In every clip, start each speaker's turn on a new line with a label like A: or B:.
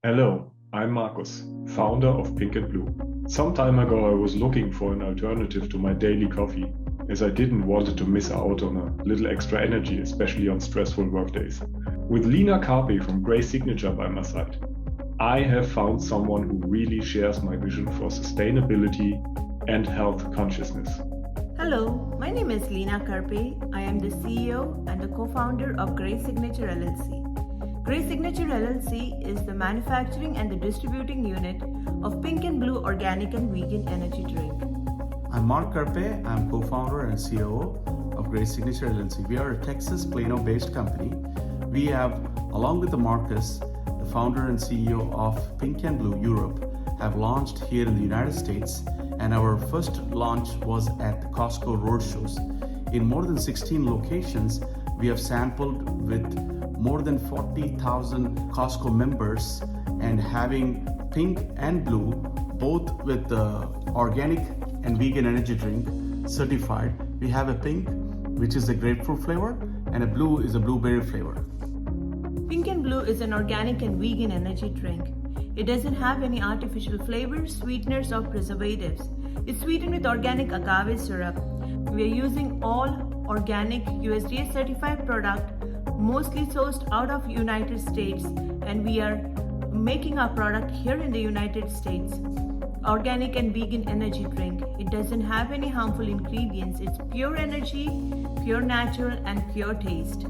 A: Hello, I'm Markus, founder of Pink and Blue. Some time ago, I was looking for an alternative to my daily coffee, as I didn't want to miss out on a little extra energy, especially on stressful workdays. With Lina Carpe from Grey Signature by my side, I have found someone who really shares my vision for sustainability and health consciousness.
B: Hello, my name is Lina Carpe. I am the CEO and the co-founder of Grey Signature LLC. Grey Signature LLC is the manufacturing and the distributing unit of Pink and Blue organic and vegan energy drink.
C: I'm Mark Carpe. I'm co-founder and COO of Grey Signature LLC. We are a Texas Plano-based company. We have, along with the Marcus, the founder and CEO of Pink and Blue Europe, have launched here in the United States, and our first launch was at the Costco roadshows. In more than 16 locations, we have sampled with more than 40,000 Costco members and having Pink and Blue, both with the organic and vegan energy drink certified. We have a pink, which is a grapefruit flavor, and a blue is a blueberry flavor.
B: Pink and Blue is an organic and vegan energy drink. It doesn't have any artificial flavors, sweeteners, or preservatives. It's sweetened with organic agave syrup. We are using all organic USDA certified product, mostly sourced out of United States, and we are making our product here in the United States. Organic and vegan energy drink. It doesn't have any harmful ingredients. It's pure energy, pure natural, and pure taste.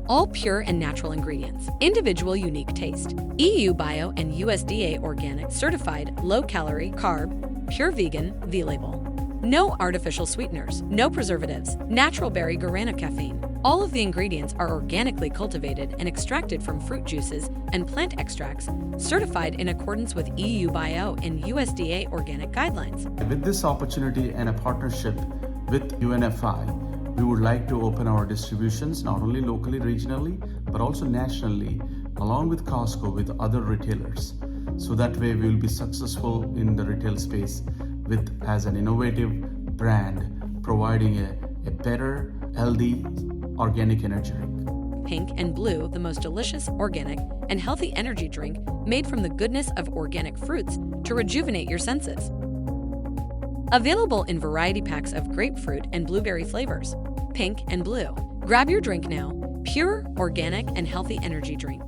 D: All pure and natural ingredients, individual unique taste, EU Bio and USDA Organic certified low-calorie, carb, pure vegan, V-label. No artificial sweeteners, no preservatives, natural berry guarana caffeine. All of the ingredients are organically cultivated and extracted from fruit juices and plant extracts, certified in accordance with EU Bio and USDA Organic guidelines.
C: With this opportunity and a partnership with UNFI, we would like to open our distributions not only locally, regionally, but also nationally, along with Costco, with other retailers. So that way we will be successful in the retail space with as an innovative brand, providing a better, healthy, organic energy drink.
D: Pink and Blue, the most delicious, organic, and healthy energy drink made from the goodness of organic fruits to rejuvenate your senses. Available in variety packs of grapefruit and blueberry flavors. Pink and Blue. Grab your drink now. Pure, organic, and healthy energy drink.